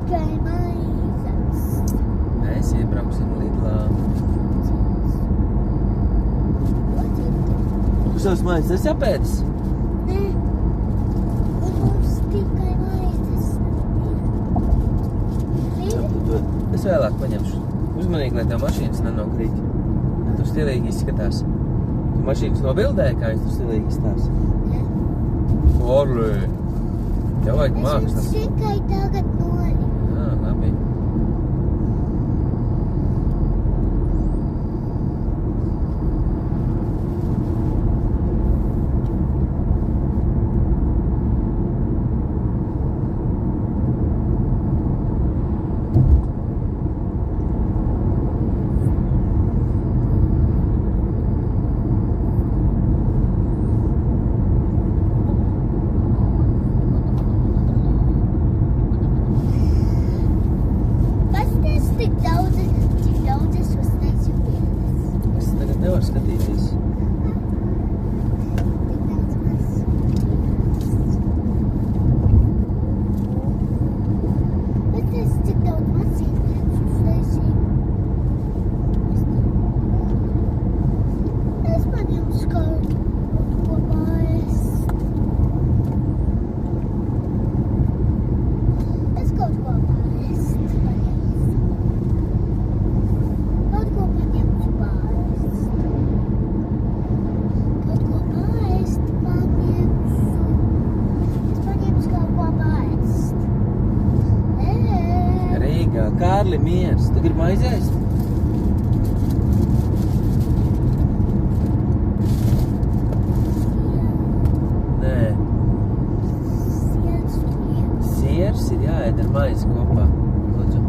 tikai maizes. Mēs iebrauksim Lidlā. Tu savas maizes esi apēdis? Nē, un mums tikai maizes. Es vēlāk paņemšu. Uzmanīgi, lai tev mašīnas nenokrīt. Tu stilīgi izskatās. Tu mašīnas nobildēji, kā es tu stilīgi izskatās? Nē. Orlē! Tev vajag mākslas. Es tikai tagad noli. Labi. Cik daudz es uzteicu vienas. Es tagad nevaru skatīties. Tik daudz maz. Bet es cik daudz mazītiems uztaisīju. Es paņemšu kaut ko paēst. Es kaut ko paēst. Kaut ko paņemšu paēst. Kaut ko paēst paņemšu. Es paņemšu kaut ko paēst. Rīgā, Kārli, miers. Tu gribi maizēst? Nē. Siers ir jāēd ar maizi kopā. Lūdzu.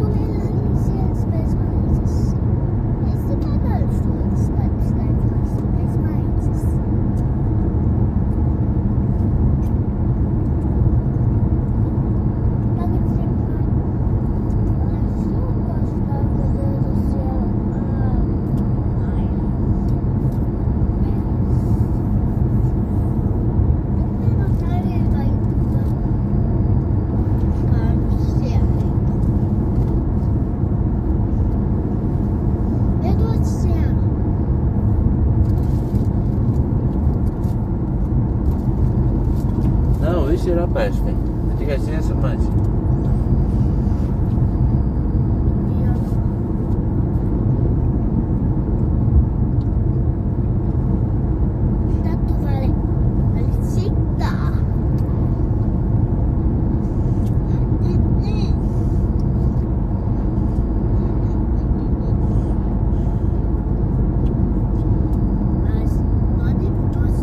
Tu neesi siens bez maizes. Es te pagalšu līdz skaidrs bez maizes. Tagad gribu Nav, visi ir apēsti. Tikai siers un maizi. Tad tu vari citā. Mani tos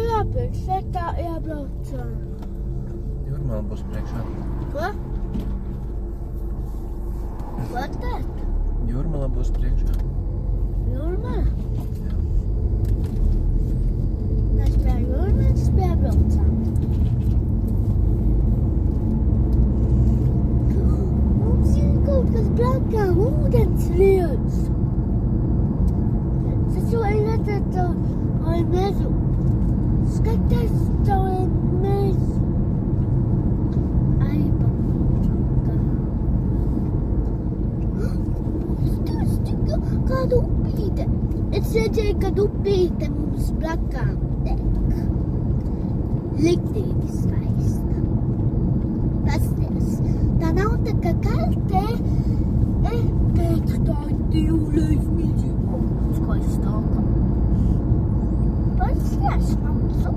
Jāpēc šeit jābraucam. Jūrmala būs priekšā. Ko? Ko tēt? Jūrmala būs priekšā. Jūrmala? Jā. Mēs pie Jūrmalas piebraucam. Mums ir kaut kas blakām ūdens lietas. Tas jau ir redzēt ar mezu. Skaties caur mezu. Ai, pamatā. Kāda upīte. Es redzēju, kad upīte mums blakām tek. Liktīgi skaista. Pasties. Tā nav tā kā kartē. Bet tā ir divreiz milzīga. Skaistāka. Pasties, mamsu.